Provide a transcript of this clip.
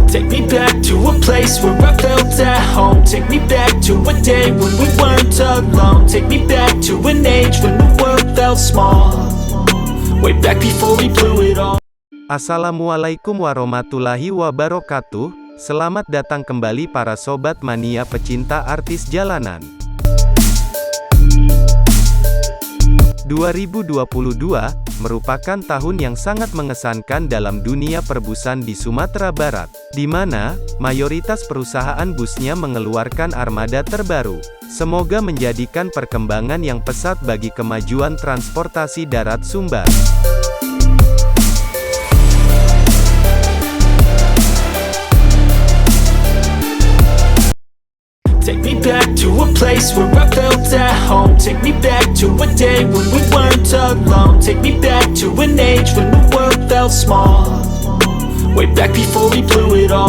Take me back to a place where I felt at home. Take me back to a day when we weren't alone. Take me back to an age when the world felt small. Way back before we blew it all. Assalamualaikum warahmatullahi wabarakatuh. Selamat datang kembali para sobat mania pecinta artis jalanan. 2022 merupakan tahun yang sangat mengesankan dalam dunia perbusan di Sumatera Barat, di mana mayoritas perusahaan busnya mengeluarkan armada terbaru. Semoga menjadikan perkembangan yang pesat bagi kemajuan transportasi darat Sumbar. Take me back to a place where I felt at home. Take me back to a day when we weren't alone. Take me back to an age when the world felt small. Way back before we blew it all.